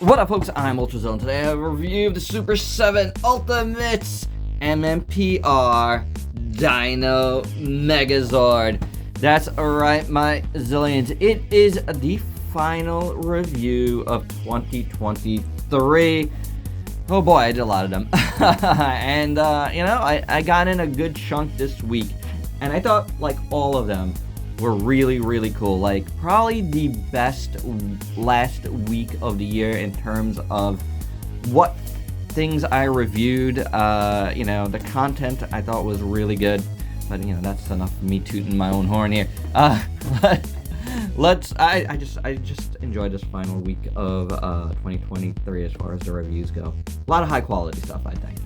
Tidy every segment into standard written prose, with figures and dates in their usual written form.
What up, folks? I'm ultrazillatoys. Today I have a review of the SUPER7 Ultimates MMPR DINO Megazord. That's right, my zillions. It is the final review of 2023. Oh boy, I did a lot of them. And, I got in a good chunk this week. And I thought, like, all of them were really, really cool. Like, probably the best last week of the year in terms of what things I reviewed. The content I thought was really good. But, that's enough of me tooting my own horn here. I just enjoyed this final week of 2023 as far as the reviews go. A lot of high quality stuff, I think.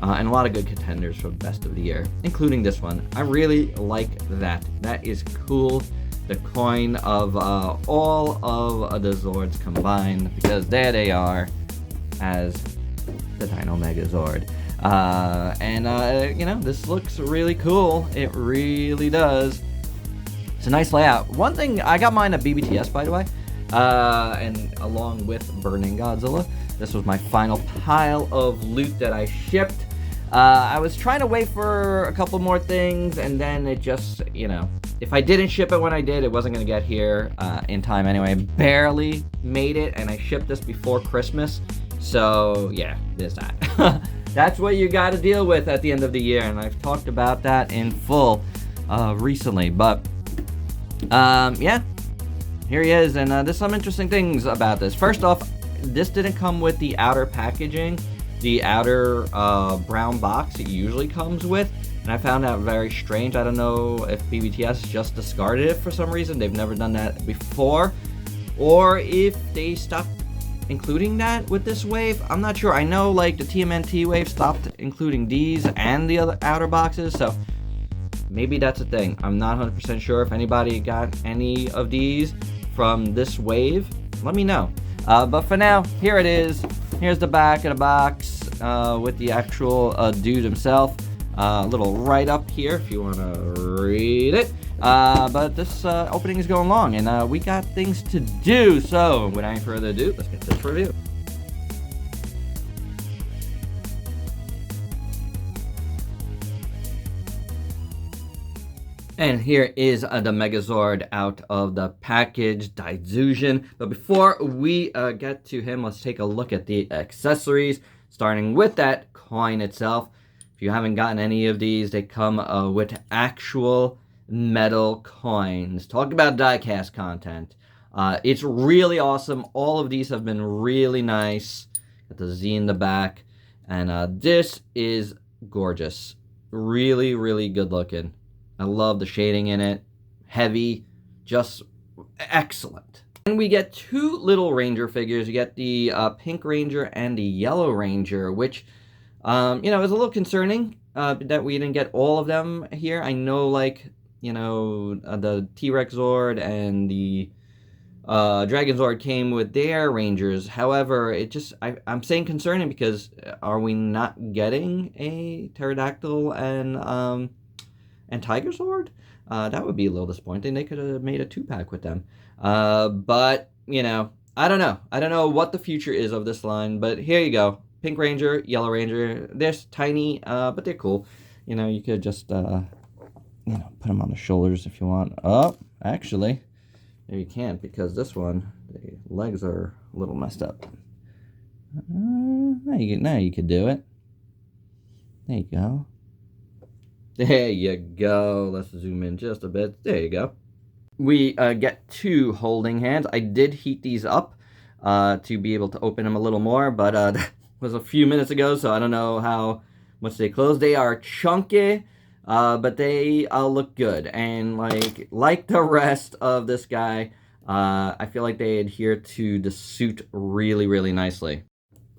And a lot of good contenders for best of the year, including this one. I really like that. That is cool. The coin of all of the Zords combined, because there they are as the DINO Megazord. This looks really cool. It really does. It's a nice layout. One thing, I got mine at BBTS, by the way, and along with Burning Godzilla. This was my final pile of loot that I shipped. I was trying to wait for a couple more things, and then it just, if I didn't ship it when I did, it wasn't going to get here in time anyway. Barely made it, and I shipped this before Christmas. So, yeah, there's that. That's what you got to deal with at the end of the year, and I've talked about that in full recently. But, here he is, and there's some interesting things about this. First off, this didn't come with the outer packaging, the outer brown box it usually comes with, and I found that very strange. I don't know if BBTS just discarded it for some reason. They've never done that before, or if they stopped including that with this wave. I'm not sure. I know, like, the TMNT wave stopped including these and the other outer boxes, so maybe that's a thing. I'm not 100% sure. If anybody got any of these from this wave, let me know. But for now, here it is. Here's the back of the box with the actual dude himself. A little write-up here if you want to read it. But this opening is going long, and we got things to do. So, without any further ado, let's get this review. And here is the Megazord out of the package, Daizujin. But before we get to him, let's take a look at the accessories, starting with that coin itself. If you haven't gotten any of these, they come with actual metal coins. Talk about die-cast content. It's really awesome. All of these have been really nice. Got the Z in the back. And this is gorgeous. Really, really good looking. I love the shading in it. Heavy. Just excellent. And we get two little Ranger figures. You get the Pink Ranger and the Yellow Ranger, which, is a little concerning that we didn't get all of them here. I know, like, the T-Rex Zord and the Dragon Zord came with their Rangers. However, I'm saying concerning because are we not getting a Pterodactyl and Tiger Zord? That would be a little disappointing. They could have made a 2-pack with them. But, I don't know. I don't know what the future is of this line, but here you go. Pink Ranger, Yellow Ranger. They're tiny, but they're cool. You could just, put them on the shoulders if you want. Oh, actually, no, you can't, because this one, the legs are a little messed up. Now you could do it. There you go. There you go. Let's zoom in just a bit. There you go. We get two holding hands. I did heat these up to be able to open them a little more, but that was a few minutes ago, so I don't know how much they close. They are chunky, but they look good. And like the rest of this guy, I feel like they adhere to the suit really, really nicely.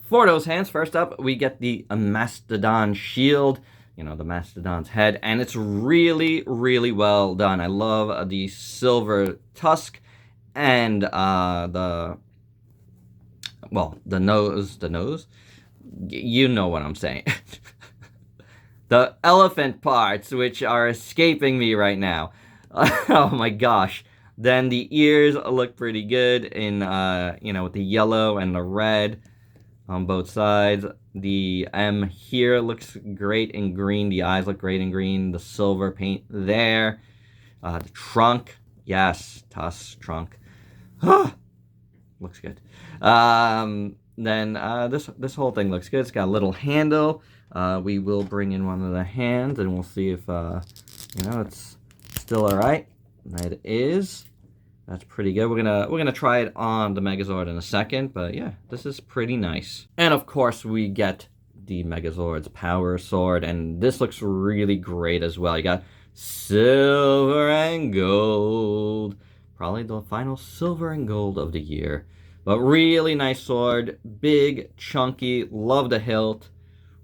For those hands, first up, we get the Mastodon shield. The Mastodon's head, and it's really, really well done. I love the silver tusk and the nose. You know what I'm saying. The elephant parts, which are escaping me right now. Oh my gosh. Then the ears look pretty good in, with the yellow and the red on both sides. The M here looks great in green. The eyes look great in green. The silver paint there. The trunk. Yes, Tusk trunk. Looks good. Then this whole thing looks good. It's got a little handle. We will bring in one of the hands and we'll see if it's still alright. It is. That's pretty good. We're gonna try it on the Megazord in a second, but yeah, this is pretty nice. And of course we get the Megazord's power sword, and this looks really great as well. You got silver and gold. Probably the final silver and gold of the year. But really nice sword, big, chunky, love the hilt.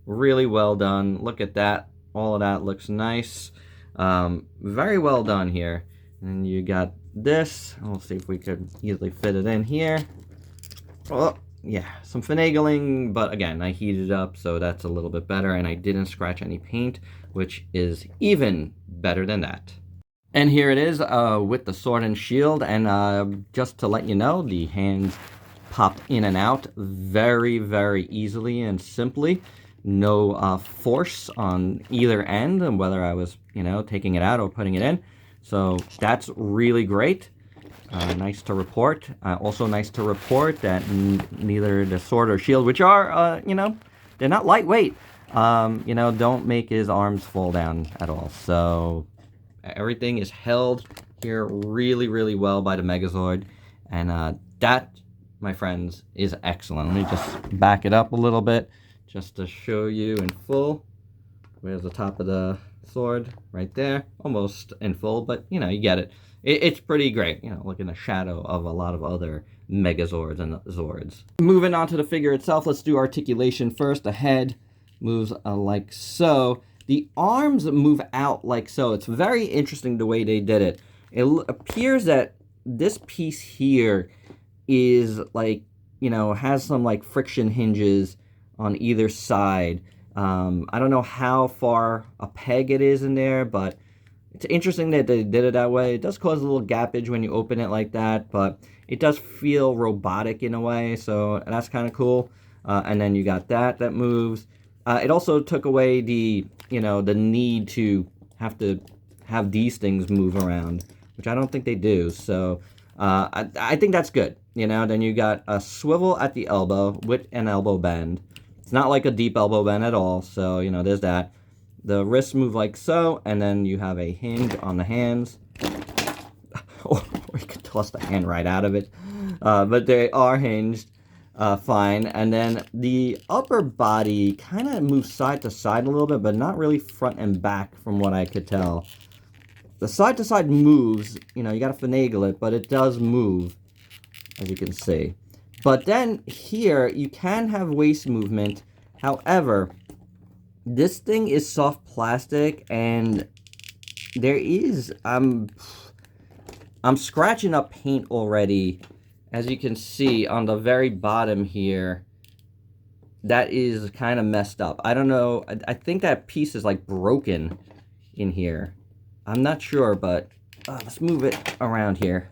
Really well done. Look at that. All of that looks nice. Very well done here. And you got this. We'll see if we could easily fit it in here. Oh, yeah, some finagling, but again, I heated it up, so that's a little bit better, and I didn't scratch any paint, which is even better than that. And here it is with the sword and shield, and just to let you know, the hands pop in and out very, very easily and simply. No force on either end, and whether I was, taking it out or putting it in. So that's really great. Nice to report. Also nice to report that neither the sword or shield, which are, they're not lightweight, don't make his arms fall down at all. So everything is held here really, really well by the Megazord. And that, my friends, is excellent. Let me just back it up a little bit just to show you in full. Where's the top of the sword? Right there. Almost in full, but, you get it. It's pretty great. Look in the shadow of a lot of other Megazords and Zords. Moving on to the figure itself, let's do articulation first. The head moves like so. The arms move out like so. It's very interesting the way they did it. It appears that this piece here is like, has some like friction hinges on either side. I don't know how far a peg it is in there, but it's interesting that they did it that way. It does cause a little gappage when you open it like that, but it does feel robotic in a way, so that's kind of cool. And then you got that moves. It also took away the, the need to have these things move around, which I don't think they do. So I think that's good. Then you got a swivel at the elbow with an elbow bend. It's not like a deep elbow bend at all, so, there's that. The wrists move like so, and then you have a hinge on the hands. Or you could toss the hand right out of it. But they are hinged fine. And then the upper body kind of moves side to side a little bit, but not really front and back from what I could tell. The side to side moves, you got to finagle it, but it does move, as you can see. But then here, you can have waist movement. However, this thing is soft plastic, and there is, I'm scratching up paint already, as you can see on the very bottom here. That is kind of messed up. I don't know, I think that piece is like broken in here. I'm not sure, but let's move it around here.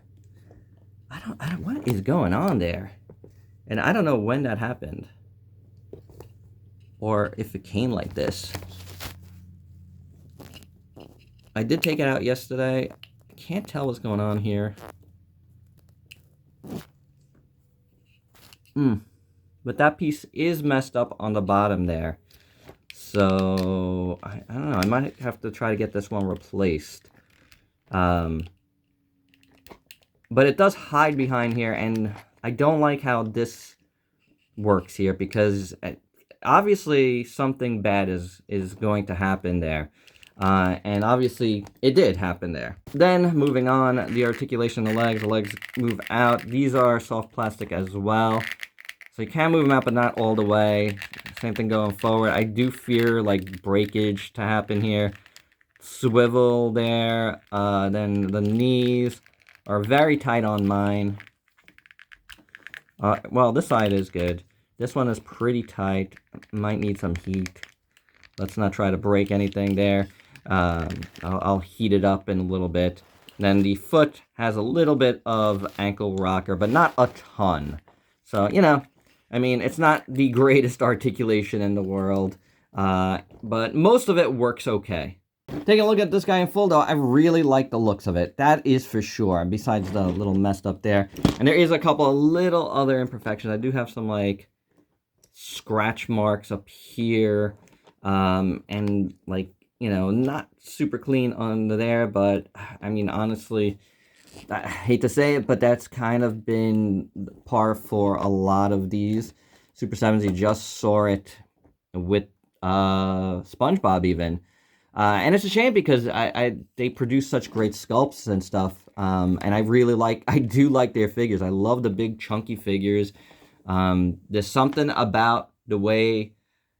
I don't, what is going on there? And I don't know when that happened, or if it came like this. I did take it out yesterday. I can't tell what's going on here. But that piece is messed up on the bottom there. So, I don't know. I might have to try to get this one replaced. But it does hide behind here, and I don't like how this works here, because obviously something bad is going to happen there. And obviously it did happen there. Then moving on, the articulation of the legs move out. These are soft plastic as well, so you can move them out, but not all the way. Same thing going forward. I do fear like breakage to happen here. Swivel there. Then the knees are very tight on mine. Well, this side is good. This one is pretty tight. Might need some heat. Let's not try to break anything there. I'll heat it up in a little bit. Then the foot has a little bit of ankle rocker, but not a ton. So, you know, I mean, it's not the greatest articulation in the world, but most of it works okay. Taking a look at this guy in full, though, I really like the looks of it. That is for sure, besides the little messed up there. And there is a couple of little other imperfections. I do have some, like, scratch marks up here, and, like, you know, not super clean under there, but, I mean, honestly, I hate to say it, but that's kind of been par for a lot of these Super 7s. You just saw it with SpongeBob even. And it's a shame because they produce such great sculpts and stuff. And I do like their figures. I love the big chunky figures. There's something about the way,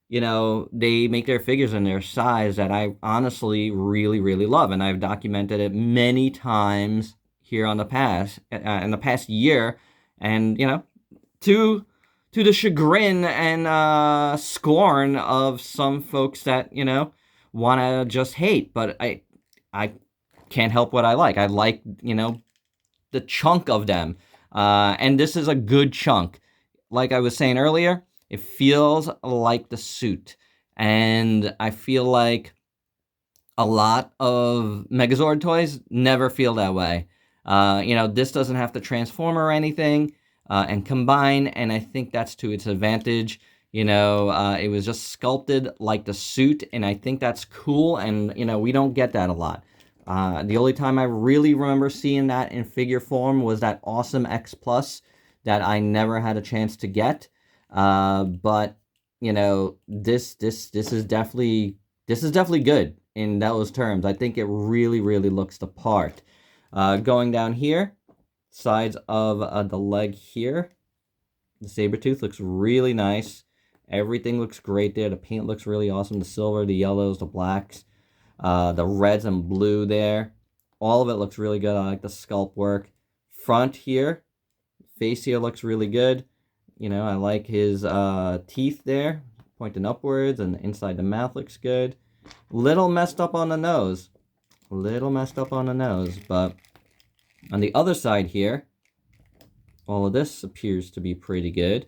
you know, they make their figures and their size that I honestly really, really love. And I've documented it many times here on in the past year. And, you know, to the chagrin and scorn of some folks that, you know, want to just hate, but I can't help what I like. I like, you know, the chunk of them, and this is a good chunk. Like I was saying earlier, it feels like the suit, and I feel like a lot of Megazord toys never feel that way. You know, this doesn't have to transform or anything and combine, and I think that's to its advantage. You know, it was just sculpted like the suit, and I think that's cool, and, you know, we don't get that a lot. The only time I really remember seeing that in figure form was that awesome X Plus that I never had a chance to get. But, you know, this is definitely good in those terms. I think it really, really looks the part. Going down here, sides of the leg here, the Sabretooth looks really nice. Everything looks great there. The paint looks really awesome. The silver, the yellows, the blacks, the reds and blue there. All of it looks really good. I like the sculpt work. Front here, face here looks really good. You know, I like his teeth there, pointing upwards, and inside the mouth looks good. Little messed up on the nose. But on the other side here, all of this appears to be pretty good.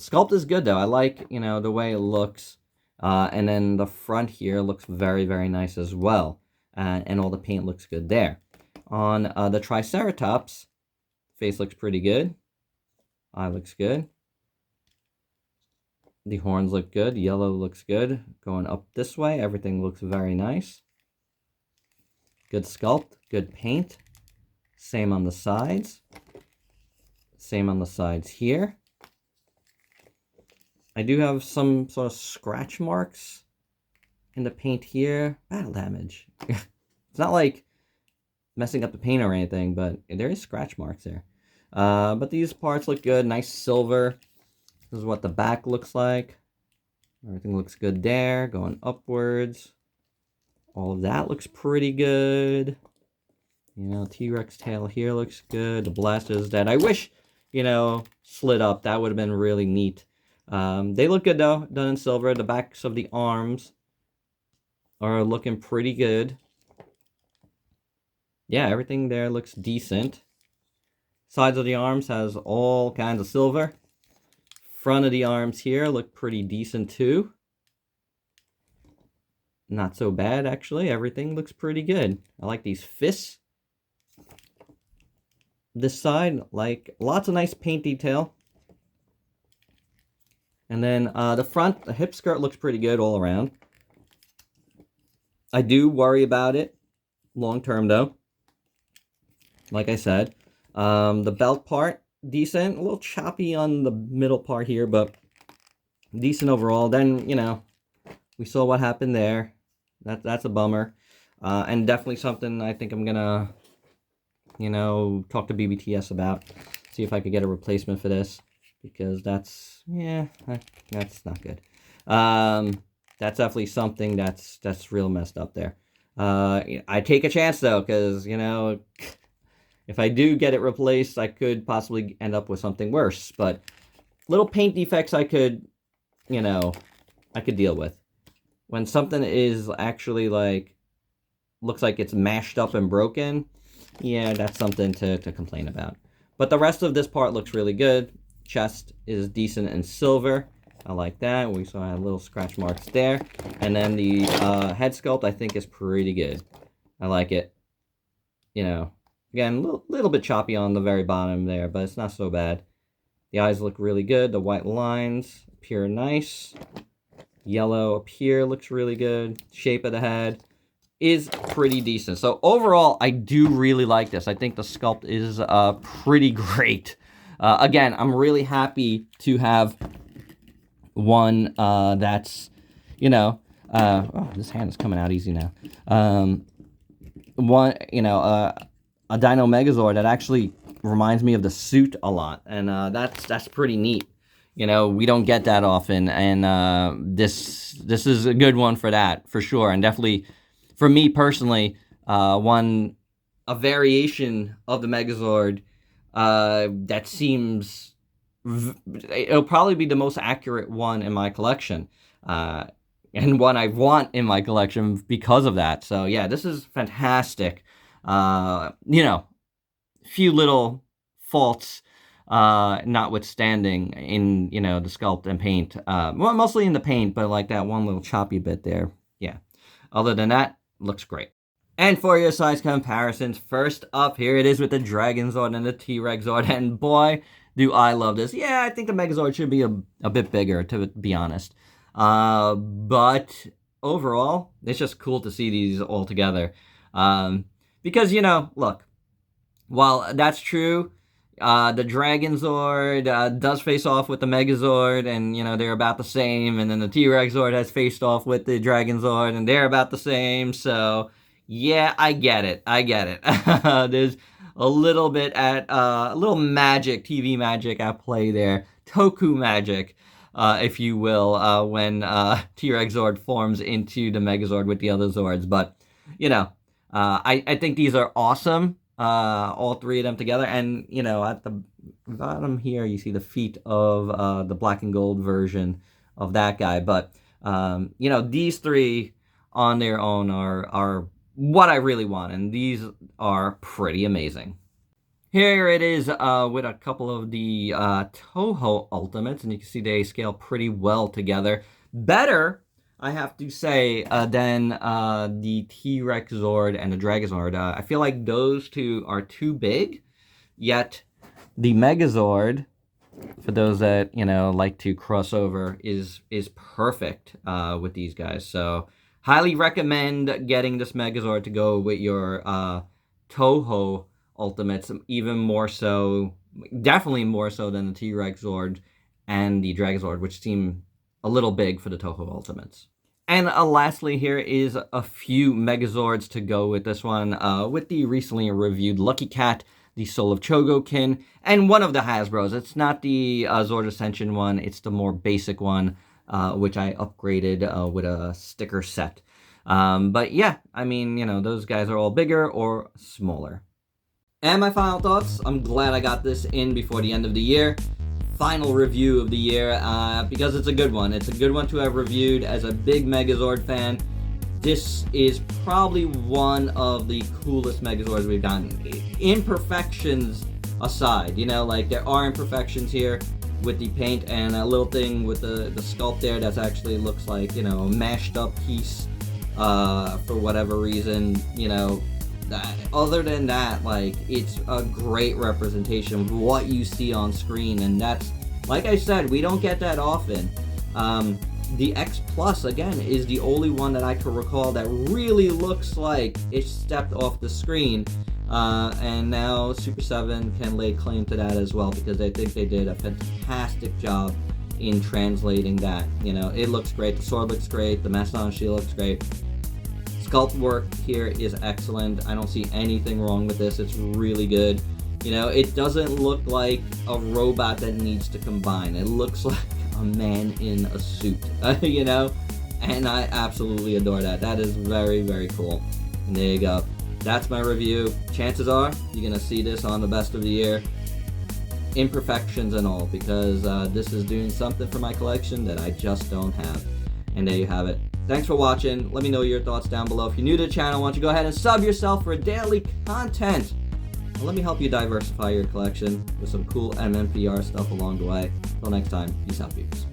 Sculpt is good, though. I like, you know, the way it looks. And then the front here looks very, very nice as well. And all the paint looks good there. On the Triceratops, face looks pretty good. Eye looks good. The horns look good. Yellow looks good. Going up this way, everything looks very nice. Good sculpt, good paint. Same on the sides. Same on the sides here. I do have some sort of scratch marks in the paint here. Battle damage. It's not like messing up the paint or anything, but there is scratch marks there. But these parts look good. Nice silver. This is what the back looks like. Everything looks good there. Going upwards. All of that looks pretty good. You know, T-Rex tail here looks good. The blasters that I wish, you know, slid up. That would have been really neat. They look good, though, done in silver. The backs of the arms are looking pretty good. Yeah, everything there looks decent. Sides of the arms has all kinds of silver. Front of the arms here look pretty decent, too. Not so bad, actually. Everything looks pretty good. I like these fists. This side, like, lots of nice paint detail. And then the front, the hip skirt looks pretty good all around. I do worry about it long term, though. Like I said. The belt part, decent. A little choppy on the middle part here, but decent overall. Then, you know, we saw what happened there. That's a bummer. And definitely something I think I'm going to, you know, talk to BBTS about. See if I could get a replacement for this. Because that's, yeah, that's not good. That's definitely something that's real messed up there. I take a chance, though, because, you know, if I do get it replaced, I could possibly end up with something worse. But little paint defects I could, you know, I could deal with. When something is actually, like, looks like it's mashed up and broken, yeah, that's something to complain about. But the rest of this part looks really good. Chest is decent in silver. I like that. We saw little scratch marks there. And then the head sculpt, I think, is pretty good. I like it. You know, again, a little bit choppy on the very bottom there, but it's not so bad. The eyes look really good. The white lines appear nice. Yellow up here looks really good. Shape of the head is pretty decent. So overall, I do really like this. I think the sculpt is pretty great. Again, I'm really happy to have one that's, you know, oh, this hand is coming out easy now. One, you know, a Dino Megazord that actually reminds me of the suit a lot, and that's pretty neat. You know, we don't get that often, and this is a good one for that, for sure, and definitely, for me personally, a variation of the Megazord that seems it'll probably be the most accurate one in my collection, and one I want in my collection because of that. So yeah, this is fantastic. You know, few little faults notwithstanding in, you know, the sculpt and paint. Well, mostly in the paint, but like that one little choppy bit there. Yeah. Other than that, looks great. And for your size comparisons, first up, here it is with the Dragon Zord and the T-Rex Zord, and boy, do I love this. Yeah, I think the Megazord should be a bit bigger, to be honest. But overall, it's just cool to see these all together. Because, you know, look, while that's true, the Dragon Zord does face off with the Megazord, and, you know, they're about the same, and then the T-Rex Zord has faced off with the Dragon Zord, and they're about the same, so yeah, I get it. There's a little bit a little magic, TV magic at play there. Toku magic, if you will, when T-Rex Zord forms into the Megazord with the other Zords. But, you know, I think these are awesome, all three of them together. And, you know, at the bottom here, you see the feet of the black and gold version of that guy. But, you know, these three on their own are what I really want, and these are pretty amazing. Here it is with a couple of the Toho Ultimates, and you can see they scale pretty well together. Better, I have to say, than the T-Rex Zord and the Dragon Zord. I feel like those two are too big, yet the Megazord, for those that, you know, like to cross over, is perfect with these guys. So highly recommend getting this Megazord to go with your Toho Ultimates, even more so, definitely more so than the T-Rex Zord and the Dragon Zord, which seem a little big for the Toho Ultimates. And lastly, here is a few Megazords to go with this one, with the recently reviewed Lucky Cat, the Soul of Chogokin, and one of the Hasbros. It's not the Zord Ascension one, it's the more basic one, which I upgraded with a sticker set. But yeah, I mean, you know, those guys are all bigger or smaller. And my final thoughts, I'm glad I got this in before the end of the year. Final review of the year, because it's a good one. It's a good one to have reviewed as a big Megazord fan. This is probably one of the coolest Megazords we've gotten. Imperfections aside, you know, like there are imperfections here with the paint, and a little thing with the sculpt there that's actually looks like, you know, a mashed up piece for whatever reason, you know. Other than that, like, it's a great representation of what you see on screen, and that's, like I said, we don't get that often. The X Plus, again, is the only one that I can recall that really looks like it stepped off the screen, and now Super7 can lay claim to that as well, because I think they did a fantastic job in translating that. You know, it looks great, the sword looks great, the Mastodon shield looks great. Sculpt work here is excellent. I don't see anything wrong with this. It's really good. You know, it doesn't look like a robot that needs to combine. It looks like a man in a suit, you know? And I absolutely adore that. That is very, very cool. And there you go. That's my review. Chances are you're going to see this on the best of the year. Imperfections and all, because this is doing something for my collection that I just don't have. And there you have it. Thanks for watching. Let me know your thoughts down below. If you're new to the channel, why don't you go ahead and sub yourself for daily content. And let me help you diversify your collection with some cool MMPR stuff along the way. Until next time, peace out, peeps.